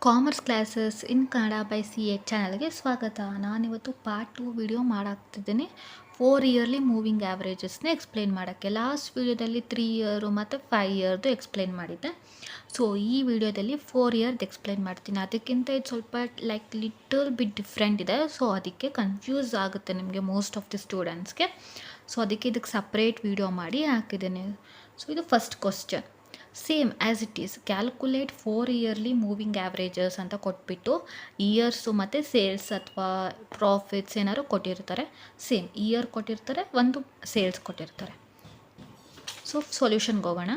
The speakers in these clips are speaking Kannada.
Commerce classes in Kannada by C A ಚಾನಲ್ಗೆ ಸ್ವಾಗತ. ನಾನಿವತ್ತು ಪಾರ್ಟ್ 2 ವಿಡಿಯೋ ಮಾಡಾಕ್ತಿದ್ದೀನಿ 4 ಇಯರ್ಲಿ ಮೂವಿಂಗ್ ಆ್ಯಾವ್ರೇಜಸ್ನ ಎಕ್ಸ್ಪ್ಲೈನ್ ಮಾಡೋಕ್ಕೆ. ಲಾಸ್ಟ್ ವಿಡಿಯೋದಲ್ಲಿ 3 ಇಯರು ಮತ್ತು 5 ಇಯರ್ದು ಎಕ್ಸ್ಪ್ಲೈನ್ ಮಾಡಿದ್ದೆ. ಸೊ ಈ ವಿಡಿಯೋದಲ್ಲಿ 4 ಇಯರ್ದು ಎಕ್ಸ್ಪ್ಲೈನ್ ಮಾಡ್ತೀನಿ. ಅದಕ್ಕಿಂತ ಇದು ಸ್ವಲ್ಪ ಲಿಟಲ್ ಬಿಟ್ ಡಿಫ್ರೆಂಟ್ ಇದೆ. ಸೊ ಅದಕ್ಕೆ ಕನ್ಫ್ಯೂಸ್ ಆಗುತ್ತೆ ನಿಮಗೆ ಮೋಸ್ಟ್ ಆಫ್ ದಿ ಸ್ಟೂಡೆಂಟ್ಸ್ಗೆ. ಸೊ ಅದಕ್ಕೆ ಇದಕ್ಕೆ ಸಪ್ರೇಟ್ ವಿಡಿಯೋ ಮಾಡಿ ಹಾಕಿದ್ದೇನೆ. ಸೊ ಇದು first question. Same as it is calculate 4 yearly moving averages ಅಂತ ಕೊಟ್ಬಿಟ್ಟು ಇಯರ್ಸು ಮತ್ತು ಸೇಲ್ಸ್ ಅಥವಾ ಪ್ರಾಫಿಟ್ಸ್ ಏನಾದ್ರು ಕೊಟ್ಟಿರ್ತಾರೆ. ಸೇಮ್ ಇಯರ್ ಕೊಟ್ಟಿರ್ತಾರೆ, ಒಂದು ಸೇಲ್ಸ್ ಕೊಟ್ಟಿರ್ತಾರೆ. ಸೊ ಸೊಲ್ಯೂಷನ್ಗೆ ಹೋಗೋಣ.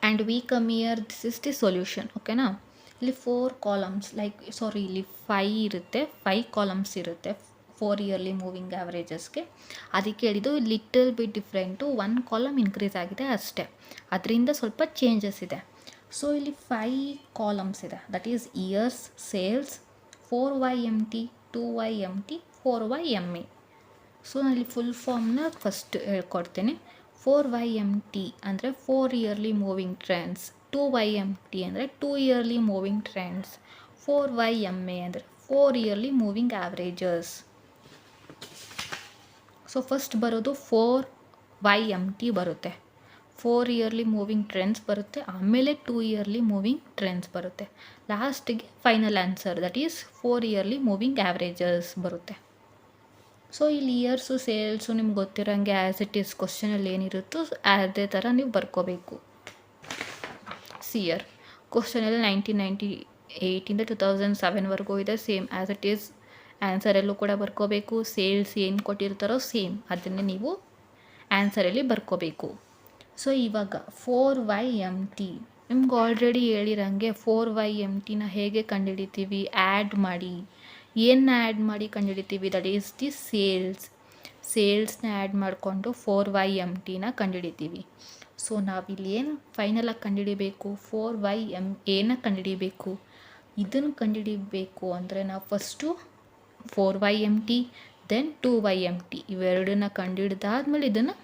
And we come here this is the solution. ಓಕೆನಾ. ಇಲ್ಲಿ 4 ಕಾಲಮ್ಸ್ ಇಲ್ಲಿ 5 ಇರುತ್ತೆ, 5 ಕಾಲಮ್ಸ್ ಇರುತ್ತೆ 4 ಇಯರ್ಲಿ ಮೂವಿಂಗ್ ಆ್ಯಾವ್ರೇಜಸ್ಗೆ. ಅದಕ್ಕೆ ಹೇಳಿದ್ದು little bit different, 1 column increase ಆಗಿದೆ ಅಷ್ಟೇ, ಅದರಿಂದ ಸ್ವಲ್ಪ ಚೇಂಜಸ್ ಇದೆ. ಸೊ ಇಲ್ಲಿ 5 ಕಾಲಮ್ಸ್ ಇದೆ, that is years, sales, 4YMT, 2YMT, 4YME. So ನಾನಿಲ್ಲಿ ಫುಲ್ ಫಾರ್ಮ್ನ ಫಸ್ಟ್ ಹೇಳ್ಕೊಡ್ತೀನಿ. 4YMT ಅಂದರೆ 4 ಇಯರ್ಲಿ ಮೂವಿಂಗ್ ಟ್ರೆಂಡ್ಸ್, 2YMT ಅಂದರೆ 2 ಇಯರ್ಲಿ ಮೂವಿಂಗ್ ಟ್ರೆಂಡ್ಸ್, 4YME ಅಂದರೆ 4 ಇಯರ್ಲಿ ಮೂವಿಂಗ್ ಆ್ಯಾವ್ರೇಜಸ್. ಸೊ ಫಸ್ಟ್ ಬರೋದು 4YMT ಬರುತ್ತೆ, 4 ಇಯರ್ಲಿ ಮೂವಿಂಗ್ ಟ್ರೆಂಡ್ಸ್ ಬರುತ್ತೆ, ಆಮೇಲೆ 2 ಇಯರ್ಲಿ ಮೂವಿಂಗ್ ಟ್ರೆಂಡ್ಸ್ ಬರುತ್ತೆ, ಲಾಸ್ಟಿಗೆ final answer that is 4 yearly moving averages ಬರುತ್ತೆ. ಸೊ ಇಲ್ಲಿ ಇಯರ್ಸು ಸೇಲ್ಸು ನಿಮ್ಗೆ ಗೊತ್ತಿರೋಂಗೆ ಆ್ಯಸ್ ಇಟ್ ಈಸ್ ಕ್ವಶನಲ್ಲಿ ಏನಿರುತ್ತೋ ಅದೇ ಥರ ನೀವು ಬರ್ಕೋಬೇಕು. ಇಯರ್ ಕ್ವಶನಲ್ಲಿ 1998ಇಂದ 2007ವರೆಗೂ ಇದೆ, ಸೇಮ್ ಆ್ಯಸ್ ಇಟ್ ಈಸ್ ಆನ್ಸರಲ್ಲೂ ಕೂಡ ಬರ್ಕೋಬೇಕು. ಸೇಲ್ಸ್ ಏನು ಕೊಟ್ಟಿರ್ತಾರೋ ಸೇಮ್ ಅದನ್ನೇ ನೀವು ಆನ್ಸರಲ್ಲಿ ಬರ್ಕೋಬೇಕು. ಸೊ ಇವಾಗ 4YMT ನಿಮ್ಗೆ ಆಲ್ರೆಡಿ ಹೇಳಿರಂಗೆ 4YMTನ ಹೇಗೆ ಕಂಡುಹಿಡಿತೀವಿ, ಆ್ಯಡ್ ಮಾಡಿ. ಏನು ಆ್ಯಡ್ ಮಾಡಿ ಕಂಡುಹಿಡಿತೀವಿ, ದಟ್ ಈಸ್ ದಿ ಸೇಲ್ಸ್ನ ಆ್ಯಡ್ ಮಾಡಿಕೊಂಡು 4YMTನ ಕಂಡುಹಿಡಿತೀವಿ. ಸೊ ನಾವಿಲ್ಲಿ ಏನು ಫೈನಲಾಗಿ ಕಂಡುಹಿಡಿಬೇಕು, 4YMAನ ಕಂಡುಹಿಡಿಬೇಕು. ಇದನ್ನು ಕಂಡುಹಿಡಿಬೇಕು ಅಂದರೆ ನಾವು ಫಸ್ಟು 4YMT ದೆನ್ 2YMT ಇವೆರಡನ್ನ ಕಂಡುಹಿಡಿದಾದ್ಮೇಲೆ ಇದನ್ನು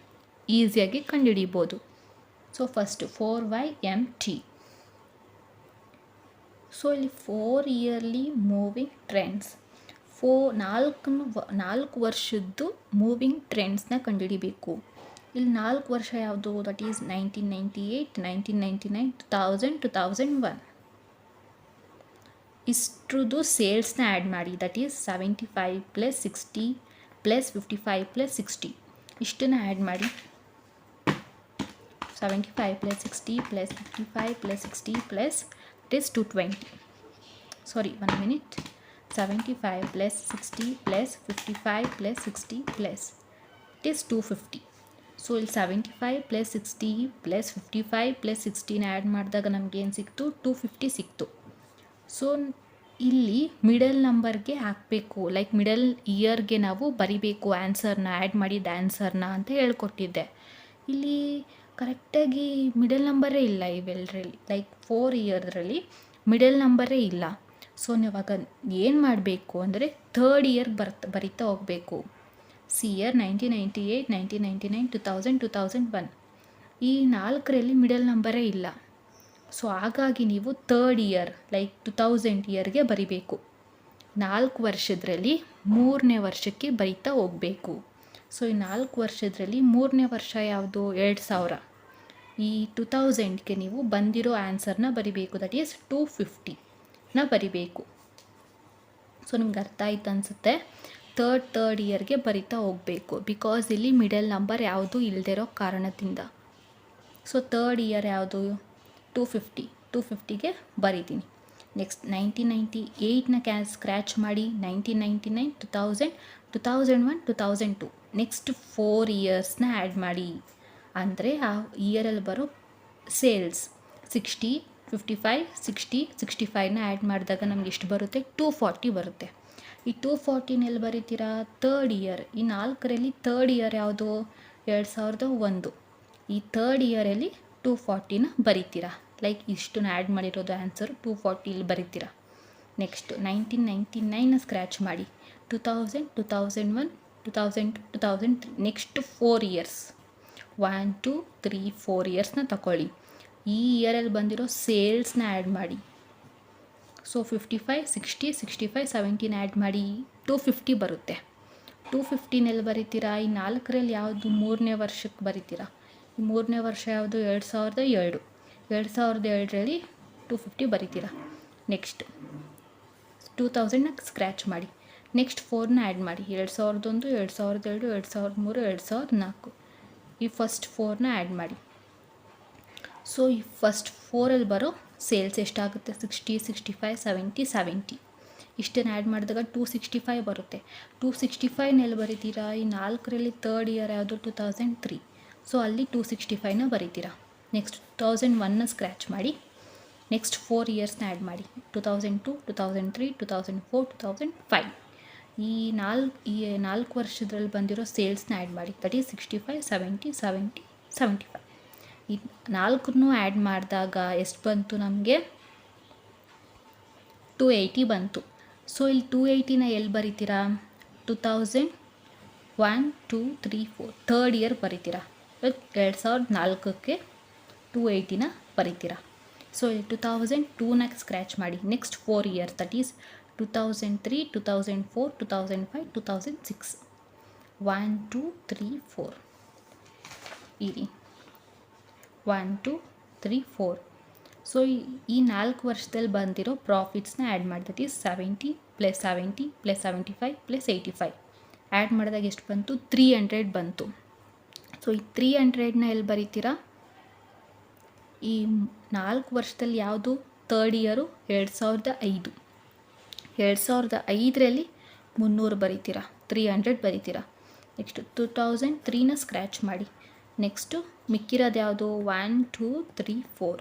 ಈಸಿಯಾಗಿ ಕಂಡುಹಿಡಿಬೋದು. So first 4YMT. ಸೊ ಇಲ್ಲಿ 4 ಇಯರ್ಲಿ ಮೂವಿಂಗ್ ಟ್ರೆಂಡ್ಸ್, 4 ವರ್ಷದ್ದು ಮೂವಿಂಗ್ ಟ್ರೆಂಡ್ಸ್ನ ಕಂಡುಹಿಡಿಬೇಕು. ಇಲ್ಲಿ 4 ವರ್ಷ ಯಾವುದು, ದಟ್ ಈಸ್ 1998, 1999, 2000, 2001. ಇಷ್ಟ್ರದ್ದು ಸೇಲ್ಸ್ನ ಆ್ಯಡ್ ಮಾಡಿ, ದಟ್ ಈಸ್ 75 + 60 + 55 + 60 ಇಷ್ಟನ್ನು ಆ್ಯಡ್ ಮಾಡಿ. 75 + 60 + 55 + 60 + it is 220. Sorry, 1 minute. 75 + 60 + 55 + 60 + it is 250. So ಇಲ್ಲಿ 75 + 60 + 55 + 60ನ ಆ್ಯಡ್ ಮಾಡಿದಾಗ ನಮಗೇನು ಸಿಕ್ತು, 250 ಸಿಕ್ತು. ಸೊ ಇಲ್ಲಿ ಮಿಡಲ್ ನಂಬರ್ಗೆ ಹಾಕಬೇಕು, ಲೈಕ್ ಮಿಡಲ್ ಇಯರ್ಗೆ ನಾವು ಬರಿಬೇಕು ಆನ್ಸರ್ನ, ಆ್ಯಡ್ ಮಾಡಿದ ಆನ್ಸರ್ನ ಅಂತ ಹೇಳ್ಕೊಟ್ಟಿದ್ದೆ. ಇಲ್ಲಿ ಕರೆಕ್ಟಾಗಿ ಮಿಡಲ್ ನಂಬರೇ ಇಲ್ಲ ಇವೆಲ್ಲರಲ್ಲಿ, ಲೈಕ್ 4 ಇಯರ್ದ್ರಲ್ಲಿ ಮಿಡಲ್ ನಂಬರೇ ಇಲ್ಲ. ಸೊ ಇವಾಗ ಏನು ಮಾಡಬೇಕು ಅಂದರೆ 3rd ಇಯರ್ಗೆ ಬರಿತಾ ಹೋಗಬೇಕು. ಇಯರ್ 1998, 1999, 2000, 2001 ಈ 4ರಲ್ಲಿ ಮಿಡಲ್ ನಂಬರೇ ಇಲ್ಲ. ಸೊ ಹಾಗಾಗಿ ನೀವು 3rd ಇಯರ್ ಲೈಕ್ 2000 ಇಯರ್ಗೆ ಬರಿಬೇಕು. 4 ವರ್ಷದ್ರಲ್ಲಿ 3ನೇ ವರ್ಷಕ್ಕೆ ಬರಿತಾ ಹೋಗಬೇಕು. ಸೊ ಈ 4 ವರ್ಷದ್ರಲ್ಲಿ 3ನೇ ವರ್ಷ ಯಾವುದು, 2000. ಈ 2000ಗೆ ನೀವು ಬಂದಿರೋ ಆನ್ಸರ್ನ ಬರಿಬೇಕು, ದಟ್ ಈಸ್ 250ನ ಬರಿಬೇಕು. ಸೊ ನಿಮ್ಗೆ ಅರ್ಥ ಆಯ್ತು ಅನಿಸುತ್ತೆ. 3rd ಇಯರ್ಗೆ ಬರಿತಾ ಹೋಗಬೇಕು, ಬಿಕಾಸ್ ಇಲ್ಲಿ ಮಿಡಲ್ ನಂಬರ್ ಯಾವುದು ಇಲ್ಲದಿರೋ ಕಾರಣದಿಂದ. ಸೊ 3rd ಇಯರ್ ಯಾವುದು, 250ಗೆ ಬರೀತೀನಿ. ನೆಕ್ಸ್ಟ್ 1998ನ ಸ್ಕ್ರ್ಯಾಚ್ ಮಾಡಿ, 1999, 2000, 2001, 2002 ನೆಕ್ಸ್ಟ್ 4 ಇಯರ್ಸ್ನ ಆ್ಯಡ್ ಮಾಡಿ. ಅಂದರೆ ಆ ಇಯರಲ್ಲಿ ಬರೋ ಸೇಲ್ಸ್ 60, 55, 60, 65ನ ಆ್ಯಡ್ ಮಾಡಿದಾಗ ನಮ್ಗೆ ಎಷ್ಟು ಬರುತ್ತೆ, 240 ಬರುತ್ತೆ. ಈ 240 ಬರೀತೀರಾ, 3rd ಇಯರ್. ಈ 4ರಲ್ಲಿ 3rd ಇಯರ್ ಯಾವುದು, 2001. ಈ 3rd ಇಯರಲ್ಲಿ 240ನ ಬರೀತೀರಾ, ಲೈಕ್ ಇಷ್ಟನ್ನ ಆ್ಯಡ್ ಮಾಡಿರೋದು ಆನ್ಸರ್ 240 ಇಲ್ಲಿ ಬರೀತೀರಾ. ನೆಕ್ಸ್ಟ್ 1999ನ ಸ್ಕ್ರ್ಯಾಚ್ ಮಾಡಿ, 2000, 2001, 2000, 2003 ನೆಕ್ಸ್ಟ್ 4 ಇಯರ್ಸ್, 1, 2, 3, 4 ಇಯರ್ಸ್ನ ತಗೊಳ್ಳಿ. ಈ ಇಯರಲ್ಲಿ ಬಂದಿರೋ ಸೇಲ್ಸ್ನ ಆ್ಯಡ್ ಮಾಡಿ. ಸೊ 55 60 65 17 ಆ್ಯಡ್ ಮಾಡಿ 250 ಬರುತ್ತೆ. 215 ಬರೀತೀರಾ? ಈ 4ರಲ್ಲಿ ಯಾವುದು ಮೂರನೇ ವರ್ಷಕ್ಕೆ ಬರೀತೀರಾ? ಈ ಮೂರನೇ ವರ್ಷ ಯಾವುದು? 2002. 2002ರಲ್ಲಿ 250 ಬರೀತೀರಾ. ನೆಕ್ಸ್ಟ್ 2000ನ ಸ್ಕ್ರ್ಯಾಚ್ ಮಾಡಿ. ನೆಕ್ಸ್ಟ್ 4ನ ಆ್ಯಡ್ ಮಾಡಿ. 2001 2002 2003 2004. ಈ ಫಸ್ಟ್ 4ನ ಆ್ಯಡ್ ಮಾಡಿ. ಸೊ ಈ ಫಸ್ಟ್ 4ಅಲ್ಲಿ ಬರೋ ಸೇಲ್ಸ್ ಎಷ್ಟಾಗುತ್ತೆ? 60 65 70 70. ಇಷ್ಟನ್ನು ಆ್ಯಡ್ ಮಾಡಿದಾಗ 265 ಬರುತ್ತೆ. 265 ಬರೀತೀರಾ? ಈ 4ರಲ್ಲಿ ಥರ್ಡ್ ಇಯರ್ ಯಾವುದು? 2003. ಸೊ ಅಲ್ಲಿ 265ನ ಬರೀತೀರಾ. ನೆಕ್ಸ್ಟ್ 2001ನ ಸ್ಕ್ರ್ಯಾಚ್ ಮಾಡಿ. ನೆಕ್ಸ್ಟ್ 4 ಇಯರ್ಸ್ನ ಆ್ಯಡ್ ಮಾಡಿ. 2002 2003 2004 2005. ಈ 4 ವರ್ಷದಲ್ಲಿ ಬಂದಿರೋ ಸೇಲ್ಸ್ನ ಆ್ಯಡ್ ಮಾಡಿ. That is 65 70 70 75. ಈ 4 ಆ್ಯಡ್ ಮಾಡಿದಾಗ ಎಷ್ಟು ಬಂತು ನಮಗೆ? 280 ಬಂತು. ಸೊ ಇಲ್ಲಿ 280ನ ಎಲ್ಲಿ ಬರೀತೀರಾ? 2001 2 3 4 ಥರ್ಡ್ ಇಯರ್ ಬರೀತೀರಾ. 2004ಕ್ಕೆ 280ನ ಬರೀತೀರಾ. ಸೊ ಇಲ್ಲಿ 2002ನ ಸ್ಕ್ರ್ಯಾಚ್ ಮಾಡಿ. Next 4 years that is 2003 2004 2005 2006. 1 2 3 4 ಇರಿ 1 2 3 4. ಸೊ ಈ 4 ವರ್ಷದಲ್ಲಿ ಬಂದಿರೋ ಪ್ರಾಫಿಟ್ಸ್ನ ಆ್ಯಡ್ ಮಾಡಿ. That is 70 + 70 + 75 + 85. ಆ್ಯಡ್ ಮಾಡಿದಾಗ ಎಷ್ಟು ಬಂತು? 300 ಬಂತು. ಸೊ ಈ 300ನ ಎಲ್ಲಿ ಬರೀತೀರಾ? ಈ 4 ವರ್ಷದಲ್ಲಿ ಯಾವುದು? Third year 2005. 2005ರಲ್ಲಿ 300 ಬರೀತೀರಾ. 300 ಬರೀತೀರಾ. ನೆಕ್ಸ್ಟ್ 2003ನ ಸ್ಕ್ರ್ಯಾಚ್ ಮಾಡಿ. ನೆಕ್ಸ್ಟು ಮಿಕ್ಕಿರೋದು ಯಾವುದು? 1 2 3 4.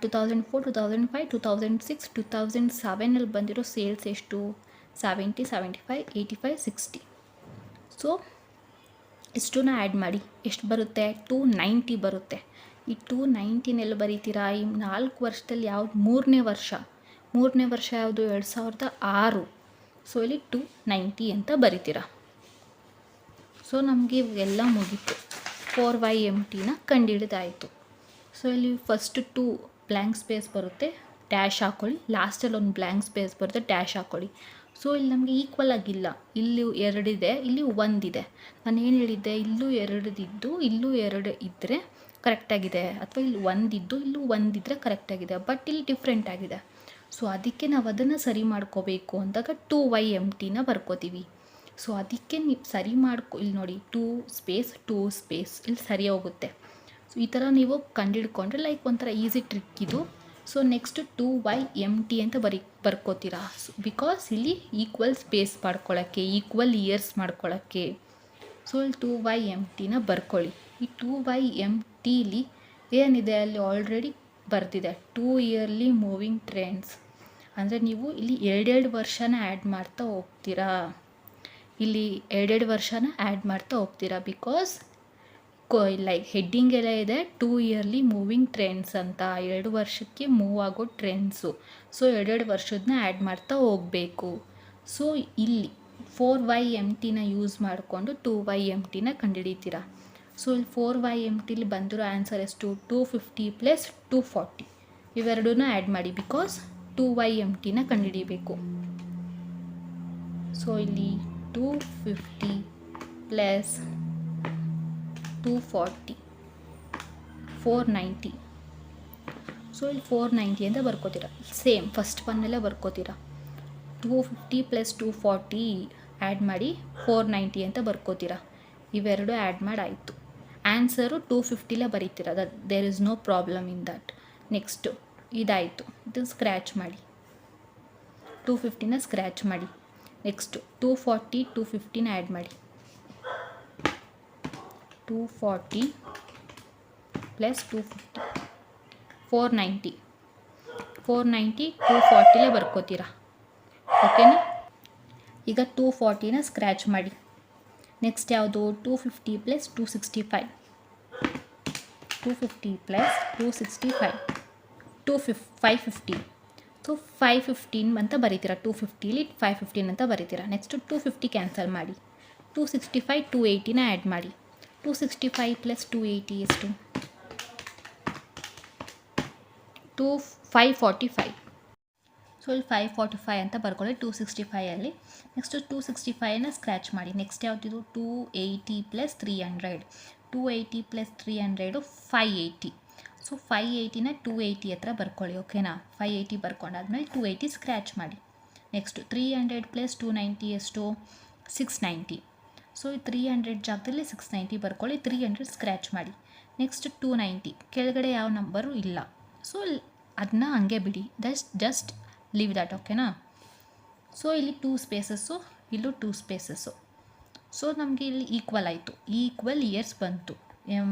2004 2005 2006 2007 ಬಂದಿರೋ ಸೇಲ್ಸ್ ಎಷ್ಟು? 70 75 85 60. ಸೊ ಇಷ್ಟನ್ನ ಆ್ಯಡ್ ಮಾಡಿ. ಎಷ್ಟು ಬರುತ್ತೆ? 290 ಬರುತ್ತೆ. ಈ 290 ಬರೀತೀರಾ? ಈ 4 ವರ್ಷದಲ್ಲಿ ಯಾವುದು? ಮೂರನೇ ವರ್ಷ ಯಾವುದು? 2006. ಸೊ ಇಲ್ಲಿ 290 ಅಂತ ಬರೀತೀರಾ. ಸೊ ನಮಗೆ ಇವೆಲ್ಲ ಮುಗೀತು. 4YMTನ ಕಂಡುಹಿಡಿದಾಯಿತು. ಸೊ ಇಲ್ಲಿ ಫಸ್ಟ್ 2 ಬ್ಲ್ಯಾಂಕ್ ಸ್ಪೇಸ್ ಬರುತ್ತೆ, ಡ್ಯಾಶ್ ಹಾಕ್ಕೊಳ್ಳಿ. ಲಾಸ್ಟಲ್ಲಿ ಒಂದು ಬ್ಲ್ಯಾಂಕ್ ಸ್ಪೇಸ್ ಬರುತ್ತೆ, ಡ್ಯಾಶ್ ಹಾಕ್ಕೊಳ್ಳಿ. ಸೊ ಇಲ್ಲಿ ನಮಗೆ ಈಕ್ವಲ್ ಆಗಿಲ್ಲ. ಇಲ್ಲಿ 2 ಇದೆ, ಇಲ್ಲಿ 1 ಇದೆ. ನಾನು ಏನು ಹೇಳಿದ್ದೆ? ಇಲ್ಲೂ 2 ಇದ್ದು ಇಲ್ಲೂ 2 ಇದ್ದರೆ ಕರೆಕ್ಟಾಗಿದೆ, ಅಥವಾ ಇಲ್ಲಿ 1 ಇದ್ದು ಇಲ್ಲೂ 1 ಇದ್ದರೆ ಕರೆಕ್ಟಾಗಿದೆ. ಬಟ್ ಇಲ್ಲಿ ಡಿಫ್ರೆಂಟ್ ಆಗಿದೆ. ಸೊ ಅದಕ್ಕೆ ನಾವು ಅದನ್ನು ಸರಿ ಮಾಡ್ಕೋಬೇಕು ಅಂದಾಗ 2YMTನ ಬರ್ಕೋತೀವಿ. ಸೊ ಅದಕ್ಕೆ ನೀವು ಸರಿ ಇಲ್ಲಿ ನೋಡಿ 2 ಸ್ಪೇಸ್ ಇಲ್ಲಿ ಸರಿ ಹೋಗುತ್ತೆ. ಸೊ ಈ ಥರ ನೀವು ಕಂಡುಹಿಡ್ಕೊಂಡ್ರೆ ಲೈಕ್ ಒಂಥರ ಈಸಿ ಟ್ರಿಕ್ ಇದು. ಸೊ ನೆಕ್ಸ್ಟ್ 2YMT ಅಂತ ಬರ್ಕೋತೀರಾ. ಬಿಕಾಸ್ ಇಲ್ಲಿ ಈಕ್ವಲ್ ಸ್ಪೇಸ್ ಮಾಡ್ಕೊಳ್ಳೋಕ್ಕೆ, ಈಕ್ವಲ್ ಇಯರ್ಸ್ ಮಾಡ್ಕೊಳ್ಳೋಕ್ಕೆ. ಸೊ ಇಲ್ಲಿ 2YMTನ ಬರ್ಕೊಳ್ಳಿ. ಈ 2YMTಲಿ ಏನಿದೆ? ಅಲ್ಲಿ ಆಲ್ರೆಡಿ ಬರ್ತಿದೆ 2 ಇಯರ್ಲಿ ಮೂವಿಂಗ್ ಟ್ರೆಂಡ್ಸ್. ಅಂದರೆ ನೀವು ಇಲ್ಲಿ 2 ವರ್ಷನ ಆ್ಯಡ್ ಮಾಡ್ತಾ ಹೋಗ್ತೀರಾ. ಇಲ್ಲಿ 2 ವರ್ಷನ ಆ್ಯಡ್ ಮಾಡ್ತಾ ಹೋಗ್ತೀರಾ. ಬಿಕಾಸ್ ಲೈಕ್ ಹೆಡ್ಡಿಂಗ್ ಎಲ್ಲ ಇದೆ 2 ಇಯರ್ಲಿ ಮೂವಿಂಗ್ ಟ್ರೆಂಡ್ಸ್ ಅಂತ, 2 ವರ್ಷಕ್ಕೆ ಮೂವ್ ಆಗೋ ಟ್ರೆಂಡ್ಸು. ಸೊ 2 ವರ್ಷದನ್ನ ಆ್ಯಡ್ ಮಾಡ್ತಾ ಹೋಗಬೇಕು. ಸೊ ಇಲ್ಲಿ 4YMTನ ಯೂಸ್ ಮಾಡಿಕೊಂಡು 2YMTನ ಕಂಡುಹಿಡಿತೀರಾ. ಸೊ ಇಲ್ಲಿ 4YMTಲಿ ಬಂದಿರೋ ಆನ್ಸರ್ ಎಷ್ಟು? 250 + 240. ಇವೆರಡನ್ನ ಆ್ಯಡ್ ಮಾಡಿ. ಬಿಕಾಸ್ 2YMTನ ಕಂಡುಹಿಡಿಬೇಕು. ಸೊ ಇಲ್ಲಿ 250 + 240 490. ಸೊ ಇಲ್ಲಿ 490 ಅಂತ ಬರ್ಕೋತೀರಾ. ಸೇಮ್ ಫಸ್ಟ್ ಒನ್ನೆಲ್ಲ ಬರ್ಕೋತೀರಾ. 250 + 240 ಆ್ಯಡ್ ಮಾಡಿ 490 ಅಂತ ಬರ್ಕೋತೀರಾ. ಇವೆರಡು ಆ್ಯಡ್ ಮಾಡಾಯಿತು. ಆನ್ಸರು 250 ಬರೀತೀರಾ. There is no problem in that. Next ಇದಾಯಿತು. ಇದು ಸ್ಕ್ರ್ಯಾಚ್ ಮಾಡಿ. 250ನ ಸ್ಕ್ರ್ಯಾಚ್ ಮಾಡಿ. ನೆಕ್ಸ್ಟು 240 250ನ ಆ್ಯಡ್ ಮಾಡಿ. 240 + 250 490. 240 ಬರ್ಕೋತೀರಾ. ಓಕೆನಾ? ಈಗ 240ನ ಸ್ಕ್ರ್ಯಾಚ್ ಮಾಡಿ. ನೆಕ್ಸ್ಟ್ ಯಾವುದು? 250 + 265. 250 + 265 550. ಸೊ 515 ಅಂತ ಬರೀತೀರಾ. 250ಲಿ 515 ಅಂತ ಬರೀತೀರಾ. ನೆಕ್ಸ್ಟು 250 ಕ್ಯಾನ್ಸಲ್ ಮಾಡಿ. 265 280ನ ಆ್ಯಡ್ ಮಾಡಿ. 265 + 280 ಎಷ್ಟು? 545. ಸೊ ಇಲ್ಲಿ 545 ಅಂತ ಬರ್ಕೊಳ್ಳಿ 265 ನೆಕ್ಸ್ಟ್ 265ನ ಸ್ಕ್ರ್ಯಾಚ್ ಮಾಡಿ. ನೆಕ್ಸ್ಟ್ ಯಾವುದಿದು 280 ಪ್ಲಸ್ 300 280 ಪ್ಲಸ್ 300 580. ಸೊ 580ನ 280 ಹತ್ರ ಬರ್ಕೊಳ್ಳಿ. ಓಕೆನಾ, 580 ಬರ್ಕೊಂಡಾದ್ಮೇಲೆ 280 ಸ್ಕ್ರ್ಯಾಚ್ ಮಾಡಿ. ನೆಕ್ಸ್ಟ್ 300 ಪ್ಲಸ್ 290 ಎಷ್ಟು 690. ಸೊ ಈ 300 ಜಾಗದಲ್ಲಿ 690 ಬರ್ಕೊಳ್ಳಿ. 300 ಸ್ಕ್ರ್ಯಾಚ್ ಮಾಡಿ. ನೆಕ್ಸ್ಟ್ 290 ಕೆಳಗಡೆ ಯಾವ ನಂಬರು ಇಲ್ಲ, ಸೊ ಅದನ್ನ ಹಂಗೆ ಬಿಡಿ, ಜಸ್ಟ್ ಲೀವ್ ದ್ಯಾಟ್. ಓಕೆನಾ. ಸೊ ಇಲ್ಲಿ 2 ಸ್ಪೇಸಸ್ಸು, ಇಲ್ಲೂ 2 ಸ್ಪೇಸಸ್ಸು. ಸೊ ನಮಗೆ ಇಲ್ಲಿ ಈಕ್ವಲ್ ಆಯಿತು, ಈಕ್ವಲ್ ಇಯರ್ಸ್ ಬಂತು.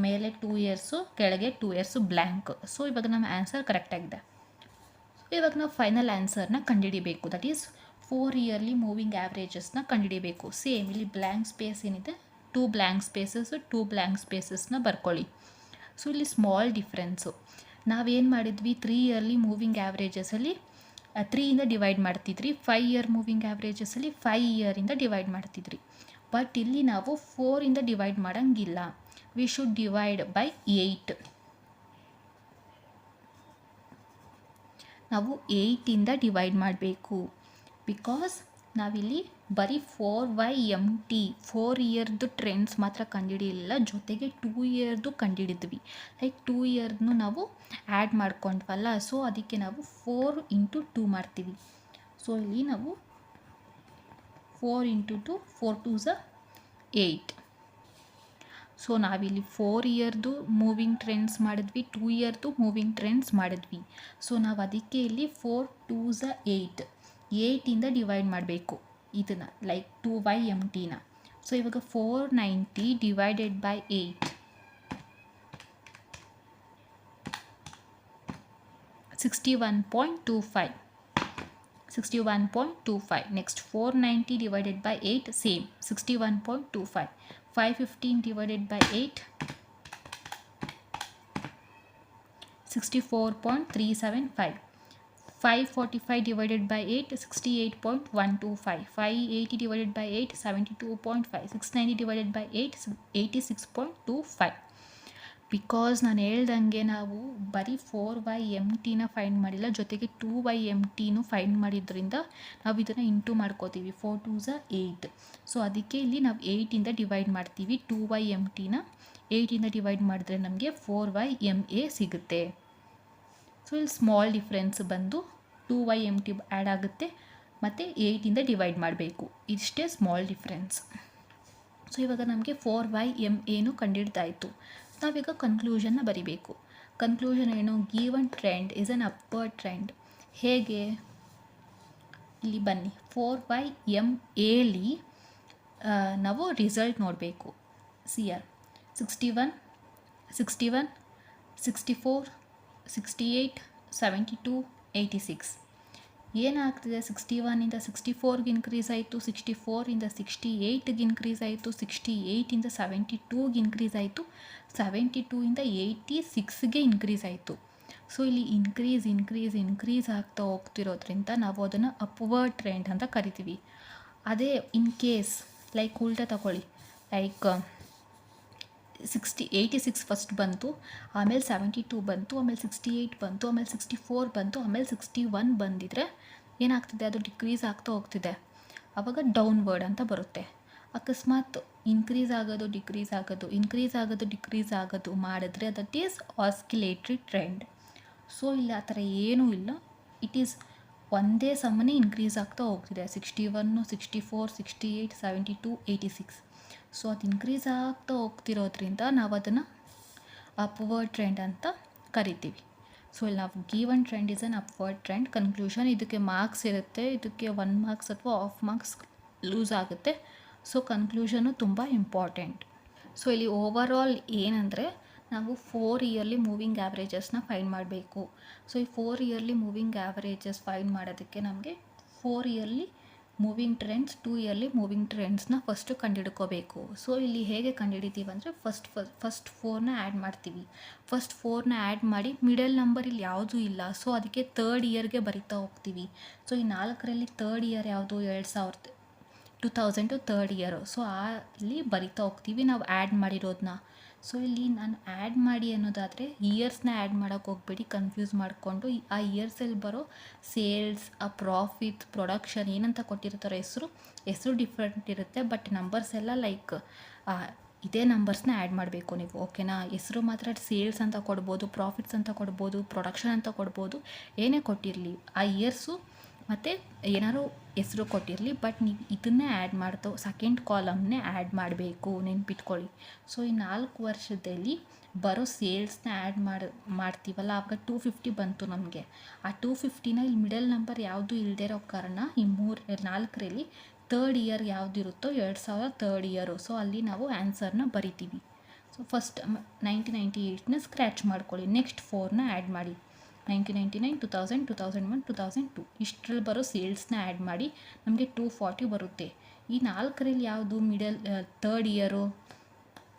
ಮೇಲೆ 2 ಇಯರ್ಸು, ಕೆಳಗೆ 2 ಇಯರ್ಸು ಬ್ಲ್ಯಾಂಕ್. ಸೊ ಇವಾಗ ನಮ್ಮ ಆನ್ಸರ್ ಕರೆಕ್ಟಾಗಿದೆ. ಇವಾಗ ನಾವು ಫೈನಲ್ ಆನ್ಸರ್ನ ಕಂಡುಹಿಡಿಬೇಕು. ದಟ್ ಈಸ್ 4 ಇಯರ್ಲಿ ಮೂವಿಂಗ್ ಆ್ಯಾವ್ರೇಜಸ್ನ ಕಂಡುಹಿಡಿಬೇಕು. ಸೇಮ್ ಇಲ್ಲಿ ಬ್ಲ್ಯಾಂಕ್ ಸ್ಪೇಸ್ ಏನಿದೆ, 2 ಬ್ಲ್ಯಾಂಕ್ ಸ್ಪೇಸಸ್, 2 ಬ್ಲ್ಯಾಂಕ್ ಸ್ಪೇಸಸ್ನ ಬರ್ಕೊಳ್ಳಿ. ಸೊ ಇಲ್ಲಿ ಸ್ಮಾಲ್ ಡಿಫ್ರೆನ್ಸು. ನಾವೇನು ಮಾಡಿದ್ವಿ, 3 ಇಯರ್ಲಿ ಮೂವಿಂಗ್ ಆ್ಯಾವ್ರೇಜಸಲ್ಲಿ 3ಇಂದ ಡಿವೈಡ್ ಮಾಡ್ತಿದ್ರಿ. 5 ಇಯರ್ ಮೂವಿಂಗ್ ಆ್ಯಾವ್ರೇಜಸಲ್ಲಿ 5 ಇಯರಿಂದ ಡಿವೈಡ್ ಮಾಡ್ತಿದ್ರಿ. ಬಟ್ ಇಲ್ಲಿ ನಾವು 4ಇಂದ ಡಿವೈಡ್ ಮಾಡೋಂಗಿಲ್ಲ. We should divide by 8. ನಾವು 8ಇಂದ ಡಿವೈಡ್ ಮಾಡಬೇಕು. ಬಿಕಾಸ್ ನಾವಿಲ್ಲಿ ಬರೀ 4/MT 4 ಇಯರ್ದು ಟ್ರೆಂಡ್ಸ್ ಮಾತ್ರ ಕಂಡುಹಿಡಿಯಲಿಲ್ಲ, ಜೊತೆಗೆ 2 ಇಯರ್ದು ಕಂಡುಹಿಡಿದ್ವಿ. ಲೈಕ್ 2 ಇಯರ್ನು ನಾವು ಆ್ಯಡ್ ಮಾಡ್ಕೊಂಡ್ವಲ್ಲ, ಸೊ ಅದಕ್ಕೆ ನಾವು 4 ಇಂಟು 2 ಮಾಡ್ತೀವಿ. ಸೊ ಇಲ್ಲಿ ನಾವು 4 ಇಂಟು 2 4 2s 8. ಸೊ ನಾವಿಲ್ಲಿ 4 ಇಯರ್ದು ಮೂವಿಂಗ್ ಟ್ರೆಂಡ್ಸ್ ಮಾಡಿದ್ವಿ, 2 ಇಯರ್ದು ಮೂವಿಂಗ್ ಟ್ರೆಂಡ್ಸ್ ಮಾಡಿದ್ವಿ. ಸೊ ನಾವು ಅದಕ್ಕೆ ಇಲ್ಲಿ 4 2s 8 8ಇಂದ ಡಿವೈಡ್ ಮಾಡಬೇಕು ಇದನ್ನು, ಲೈಕ್ 2/MTನ. ಸೊ ಇವಾಗ 490 divided by 8 61.25. 61.25. Next 490 divided by 8 same 61.25. 515 divided by 8 64.375. 545 divided by 8 68.125. 580 divided by 8 72.5. 690 divided by 8 86.25. Because ನಾನು ಹೇಳ್ದಂಗೆ ನಾವು ಬರೀ 4/MTನ ಫೈಂಡ್ ಮಾಡಿಲ್ಲ, ಜೊತೆಗೆ 2/MTನೂ ಫೈಂಡ್ ಮಾಡಿದ್ರಿಂದ ನಾವು ಇದನ್ನು ಇಂಟು ಮಾಡ್ಕೋತೀವಿ. 4 2s 8. ಸೊ ಅದಕ್ಕೆ ಇಲ್ಲಿ ನಾವು 8ಇಂದ ಡಿವೈಡ್ ಮಾಡ್ತೀವಿ. 2/MTನ 8ಇಂದ ಡಿವೈಡ್ ಮಾಡಿದ್ರೆ ನಮಗೆ 4/MA ಸಿಗುತ್ತೆ. ಸೊ ಇಲ್ಲಿ ಸ್ಮಾಲ್ ಡಿಫ್ರೆನ್ಸ್ ಬಂದು 2/MT ಆ್ಯಡ್ ಆಗುತ್ತೆ ಮತ್ತು 8ಇಂದ ಡಿವೈಡ್ ಮಾಡಬೇಕು. ಇಷ್ಟೇ ಸ್ಮಾಲ್ ಡಿಫ್ರೆನ್ಸ್. ಸೊ ಇವಾಗ ನಮಗೆ 4/MAನು ಕಂಡುಹಿಡ್ದಾಯಿತು. ನಾವೀಗ ಕನ್ಕ್ಲೂಷನ್ನ ಬರಿಬೇಕು. ಕನ್ಕ್ಲೂಷನ್ ಏನು, given trend is an upper trend. ಹೇಗೆ, ಇಲ್ಲಿ ಬನ್ನಿ, 4/MAಲಿ ನಾವು ರಿಸಲ್ಟ್ ನೋಡಬೇಕು. ಸಿಆರ್ 61 61 64 68 72 86. ಏನಾಗ್ತಿದೆ, 61ಇಂದ 64ಗೆ ಇನ್ಕ್ರೀಸ್ ಆಯಿತು, 64ಇಂದ 68ಗೆ ಇನ್ಕ್ರೀಸ್ ಆಯಿತು, 68ಇಂದ 72ಗೆ ಇನ್ಕ್ರೀಸ್ ಆಯಿತು, 72ಇಂದ 86ಗೆ ಇನ್ಕ್ರೀಸ್ ಆಯಿತು. ಸೊ ಇಲ್ಲಿ ಇನ್ಕ್ರೀಸ್ ಆಗ್ತಾ ಹೋಗ್ತಿರೋದ್ರಿಂದ ನಾವು ಅದನ್ನು ಅಪ್ವರ್ಡ್ ಟ್ರೆಂಡ್ ಅಂತ ಕರಿತೀವಿ. ಅದೇ ಇನ್ ಕೇಸ್ ಲೈಕ್ ಉಲ್ಟಾ ತಗೊಳ್ಳಿ, ಲೈಕ್ 86 ಫಸ್ಟ್ ಬಂತು, ಆಮೇಲೆ 72 ಬಂತು, ಆಮೇಲೆ 68 ಬಂತು, ಆಮೇಲೆ 64 ಬಂತು, ಆಮೇಲೆ 61 ಬಂದಿದ್ರೆ ಏನಾಗ್ತಿದೆ, ಅದು ಡಿಕ್ರೀಸ್ ಆಗ್ತಾ ಹೋಗ್ತಿದೆ. ಆವಾಗ ಡೌನ್ವರ್ಡ್ ಅಂತ ಬರುತ್ತೆ. ಅಕಸ್ಮಾತ್ ಇನ್ಕ್ರೀಸ್ ಆಗೋದು ಡಿಕ್ರೀಸ್ ಆಗೋದು ಮಾಡಿದ್ರೆ ದಟ್ ಈಸ್ ಆಸ್ಕಿಲೇಟ್ರಿ ಟ್ರೆಂಡ್. ಸೊ ಇಲ್ಲಿ ಆ ಥರ ಏನೂ ಇಲ್ಲ, ಇಟ್ ಈಸ್ ಒಂದೇ ಸಮನೆ ಇನ್ಕ್ರೀಸ್ ಆಗ್ತಾ ಹೋಗ್ತಿದೆ. 61 64 68 72 86. ಸೊ ಅದು ಇನ್ಕ್ರೀಸ್ ಆಗ್ತಾ ಹೋಗ್ತಿರೋದ್ರಿಂದ ನಾವು ಅದನ್ನು ಅಪ್ವರ್ಡ್ ಟ್ರೆಂಡ್ ಅಂತ ಕರಿತೀವಿ. ಸೊ ಇಲ್ಲಿ ನಾವು given trend is an upward trend. Conclusion, ಇದಕ್ಕೆ ಮಾರ್ಕ್ಸ್ ಇರುತ್ತೆ, ಇದಕ್ಕೆ 1 ಮಾರ್ಕ್ಸ್ ಅಥವಾ ಹಾಫ್ ಮಾರ್ಕ್ಸ್ ಲೂಸ್ ಆಗುತ್ತೆ. ಸೊ ಕನ್ಕ್ಲೂಷನು ತುಂಬ ಇಂಪಾರ್ಟೆಂಟ್. ಸೊ ಇಲ್ಲಿ ಓವರಾಲ್ ಏನಂದರೆ ನಾವು 4 ಇಯರ್ಲಿ ಮೂವಿಂಗ್ ಆ್ಯಾವ್ರೇಜಸ್ನ ಫೈಂಡ್ ಮಾಡಬೇಕು. ಸೊ ಈ 4 ಇಯರ್ಲಿ ಮೂವಿಂಗ್ ಆ್ಯಾವ್ರೇಜಸ್ ಫೈಂಡ್ ಮಾಡೋದಕ್ಕೆ ನಮಗೆ 4 yearly moving trends 2 yearly moving ಟ್ರೆಂಡ್ಸ್ನ ಫಸ್ಟು ಕಂಡುಹಿಡ್ಕೋಬೇಕು. ಸೊ ಇಲ್ಲಿ ಹೇಗೆ ಕಂಡುಹಿಡಿತೀವಿ ಅಂದರೆ ಫಸ್ಟ್ 4ನ ಆ್ಯಡ್ ಮಾಡ್ತೀವಿ. ಫಸ್ಟ್ 4ನ ಆ್ಯಡ್ ಮಾಡಿ ಮಿಡಲ್ ನಂಬರ್ ಇಲ್ಲಿ ಯಾವುದೂ ಇಲ್ಲ, ಸೊ ಅದಕ್ಕೆ 3rd ಇಯರ್ಗೆ ಬರಿತಾ ಹೋಗ್ತೀವಿ. ಸೊ ಈ 4ರಲ್ಲಿ 3rd ಇಯರ್ ಯಾವುದು, 2000 3rd ಇಯರು. ಸೊ ಅಲ್ಲಿ ಬರಿತಾ ಹೋಗ್ತೀವಿ ನಾವು ಆ್ಯಡ್ ಮಾಡಿರೋದನ್ನ. ಸೊ ಇಲ್ಲಿ ನಾನು ಆ್ಯಡ್ ಮಾಡಿ ಅನ್ನೋದಾದರೆ ಇಯರ್ಸ್ನ ಆ್ಯಡ್ ಮಾಡೋಕ್ಕೆ ಹೋಗ್ಬೇಡಿ, ಕನ್ಫ್ಯೂಸ್ ಮಾಡಿಕೊಂಡು ಆ ಇಯರ್ಸಲ್ಲಿ ಬರೋ ಸೇಲ್ಸ್, ಆ ಪ್ರಾಫಿಟ್, ಪ್ರೊಡಕ್ಷನ್ ಏನಂತ ಕೊಟ್ಟಿರ್ತಾರೋ ಹೆಸರು ಡಿಫ್ರೆಂಟ್ ಇರುತ್ತೆ, ಬಟ್ ನಂಬರ್ಸ್ ಎಲ್ಲ ಲೈಕ್ ಇದೇ ನಂಬರ್ಸ್ನ ಆ್ಯಡ್ ಮಾಡಬೇಕು ನೀವು, ಓಕೆನಾ. ಹೆಸರು ಮಾತ್ರ ಸೇಲ್ಸ್ ಅಂತ ಕೊಡ್ಬೋದು, ಪ್ರಾಫಿಟ್ಸ್ ಅಂತ ಕೊಡ್ಬೋದು, ಪ್ರೊಡಕ್ಷನ್ ಅಂತ ಕೊಡ್ಬೋದು, ಏನೇ ಕೊಟ್ಟಿರಲಿ ಆ ಇಯರ್ಸು ಮತ್ತು ಏನಾದ್ರು ಹೆಸರು ಕೊಟ್ಟಿರಲಿ, ಬಟ್ ನೀವು ಇದನ್ನೇ ಆ್ಯಡ್ ಮಾಡ್ತೋ ಸೆಕೆಂಡ್ ಕಾಲಮ್ನೇ ಆ್ಯಡ್ ಮಾಡಬೇಕು, ನೆನ್ಪಿಟ್ಕೊಳ್ಳಿ. ಸೊ ಈ 4 ವರ್ಷದಲ್ಲಿ ಬರೋ ಸೇಲ್ಸ್ನ ಆ್ಯಡ್ ಮಾಡ್ತೀವಲ್ಲ, ಆವಾಗ 250 ಬಂತು ನಮಗೆ. ಆ 250ನ ಇಲ್ಲಿ ಮಿಡಲ್ ನಂಬರ್ ಯಾವುದು ಇಲ್ಲದೆ ಇರೋ ಕಾರಣ ಈ 4ರಲ್ಲಿ ಥರ್ಡ್ ಇಯರ್ ಯಾವುದಿರುತ್ತೋ 2000 ಥರ್ಡ್ ಇಯರು. ಸೊ ಅಲ್ಲಿ ನಾವು ಆನ್ಸರ್ನ ಬರಿತೀವಿ. ಸೊ ಫಸ್ಟ್ 1998ನ ಸ್ಕ್ರ್ಯಾಚ್ ಮಾಡ್ಕೊಳ್ಳಿ, ನೆಕ್ಸ್ಟ್ 4ನ ಆ್ಯಡ್ ಮಾಡಿ, 1999, 2000, 2001, 2002 ಇಷ್ಟರಲ್ಲಿ ಬರೋ ಸೇಲ್ಸ್ನ ಆ್ಯಡ್ ಮಾಡಿ ನಮಗೆ 240 ಬರುತ್ತೆ. ಈ 4ರಲ್ಲಿ ಯಾವುದು ಥರ್ಡ್ ಇಯರು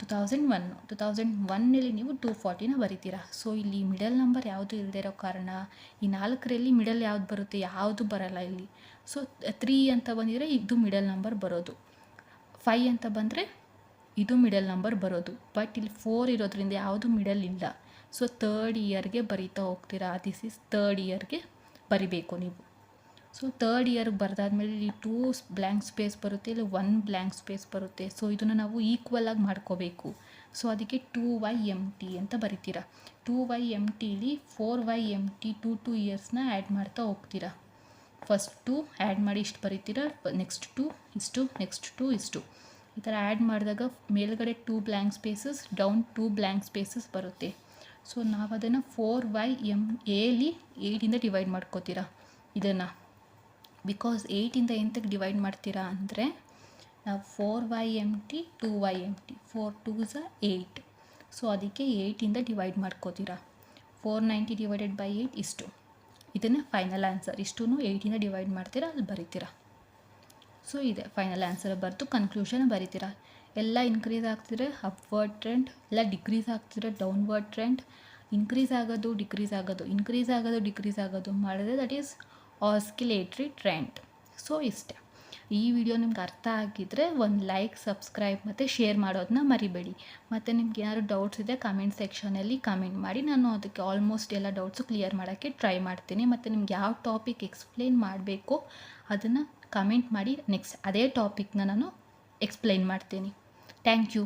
2001ನಲ್ಲಿ ನೀವು 240ನ ಬರಿತೀರಾ. ಸೊ ಇಲ್ಲಿ ಮಿಡಲ್ ನಂಬರ್ ಯಾವುದು ಇಲ್ಲದೆ ಇರೋ ಕಾರಣ ಈ 4ರಲ್ಲಿ ಮಿಡಲ್ ಯಾವುದು ಬರುತ್ತೆ, ಯಾವುದು ಬರಲ್ಲ ಇಲ್ಲಿ. ಸೊ 3 ಅಂತ ಬಂದಿದ್ರೆ ಇದು ಮಿಡಲ್ ನಂಬರ್ ಬರೋದು, 5 ಅಂತ ಬಂದರೆ ಇದು ಮಿಡಲ್ ನಂಬರ್ ಬರೋದು, ಬಟ್ ಇಲ್ಲಿ 4 ಇರೋದ್ರಿಂದ ಯಾವುದು ಮಿಡಲ್ ಇಲ್ಲ. ಸೊ ಥರ್ಡ್ ಇಯರ್ಗೆ ಬರಿತಾ ಹೋಗ್ತೀರಾ, ದಿಸ್ ಈಸ್ ಥರ್ಡ್ ಇಯರ್ಗೆ ಬರಿಬೇಕು ನೀವು. ಸೊ ಥರ್ಡ್ ಇಯರ್ಗೆ ಬರೆದಾದ್ಮೇಲೆ ಇಲ್ಲಿ 2 ಬ್ಲ್ಯಾಂಕ್ ಸ್ಪೇಸ್ ಬರುತ್ತೆ, ಇಲ್ಲಿ 1 ಬ್ಲ್ಯಾಂಕ್ ಸ್ಪೇಸ್ ಬರುತ್ತೆ. ಸೊ ಇದನ್ನು ನಾವು ಈಕ್ವಲಾಗಿ ಮಾಡ್ಕೋಬೇಕು. ಸೊ ಅದಕ್ಕೆ 2YMT ಅಂತ ಬರಿತೀರಾ. 2YMTಲಿ 4YMT 2 ಇಯರ್ಸ್ನ ಆ್ಯಡ್ ಮಾಡ್ತಾ ಹೋಗ್ತೀರಾ. ಫಸ್ಟ್ 2 ಆ್ಯಡ್ ಮಾಡಿ ಇಷ್ಟು ಬರಿತೀರಾ, ನೆಕ್ಸ್ಟ್ 2 ಇಷ್ಟು, ನೆಕ್ಸ್ಟ್ 2 ಇಷ್ಟು, ಈ ಥರ ಆ್ಯಡ್ ಮಾಡಿದಾಗ ಮೇಲ್ಗಡೆ 2 blank spaces, down 2 blank spaces ಬರುತ್ತೆ. ಸೊ ನಾವು ಅದನ್ನು 4YMAಲಿ 8ಇಂದ ಡಿವೈಡ್ ಮಾಡ್ಕೋತೀರಾ ಇದನ್ನು. ಬಿಕಾಸ್ 8ಇಂದ ಎಂತಕ್ಕೆ ಡಿವೈಡ್ ಮಾಡ್ತೀರಾ ಅಂದರೆ ನಾವು 4YMT 2YMT 4 2s 8. ಸೊ ಅದಕ್ಕೆ 8ಇಂದ ಡಿವೈಡ್ ಮಾಡ್ಕೋತೀರಾ. 490 ಡಿವೈಡೆಡ್ ಬೈ 8 ಇಷ್ಟು, ಇದನ್ನೇ ಫೈನಲ್ ಆನ್ಸರ್. ಇಷ್ಟೂ 8ಇಂದ ಡಿವೈಡ್ ಮಾಡ್ತೀರಾ, ಅಲ್ಲಿ ಬರಿತೀರಾ. ಸೊ ಇದೆ ಫೈನಲ್ ಆನ್ಸರ್. ಬರೆದು ಕನ್ಕ್ಲೂಷನ್ ಬರಿತೀರಾ. ಎಲ್ಲ ಇನ್ಕ್ರೀಸ್ ಆಗ್ತಿದ್ರೆ ಅಪ್ವರ್ಡ್ ಟ್ರೆಂಡ್, ಎಲ್ಲ ಡಿಕ್ರೀಸ್ ಆಗ್ತಿದ್ರೆ ಡೌನ್ವರ್ಡ್ ಟ್ರೆಂಡ್. ಇನ್ಕ್ರೀಸ್ ಆಗೋದು ಡಿಕ್ರೀಸ್ ಆಗೋದು, ಇನ್ಕ್ರೀಸ್ ಆಗೋದು ಡಿಕ್ರೀಸ್ ಆಗೋದು ಮಾಡಿದ್ರೆ ದಟ್ ಈಸ್ ಆಸ್ಕಿಲೇಟ್ರಿ ಟ್ರೆಂಡ್. ಸೊ ಇಷ್ಟೇ. ಈ ವಿಡಿಯೋ ನಿಮ್ಗೆ ಅರ್ಥ ಆಗಿದ್ದರೆ ಒಂದು ಲೈಕ್, ಸಬ್ಸ್ಕ್ರೈಬ್ ಮತ್ತು ಶೇರ್ ಮಾಡೋದನ್ನ ಮರಿಬೇಡಿ. ಮತ್ತು ನಿಮ್ಗೆ ಏನಾದ್ರು ಡೌಟ್ಸ್ ಇದೆ ಕಮೆಂಟ್ ಸೆಕ್ಷನಲ್ಲಿ ಕಮೆಂಟ್ ಮಾಡಿ, ನಾನು ಅದಕ್ಕೆ ಆಲ್ಮೋಸ್ಟ್ ಎಲ್ಲ ಡೌಟ್ಸು ಕ್ಲಿಯರ್ ಮಾಡೋಕ್ಕೆ ಟ್ರೈ ಮಾಡ್ತೀನಿ. ಮತ್ತು ನಿಮ್ಗೆ ಯಾವ ಟಾಪಿಕ್ ಎಕ್ಸ್ಪ್ಲೇನ್ ಮಾಡಬೇಕೋ ಅದನ್ನು ಕಮೆಂಟ್ ಮಾಡಿ, ನೆಕ್ಸ್ಟ್ ಅದೇ ಟಾಪಿಕ್ನ ನಾನು ಎಕ್ಸ್ಪ್ಲೇನ್ ಮಾಡ್ತೀನಿ. Thank you.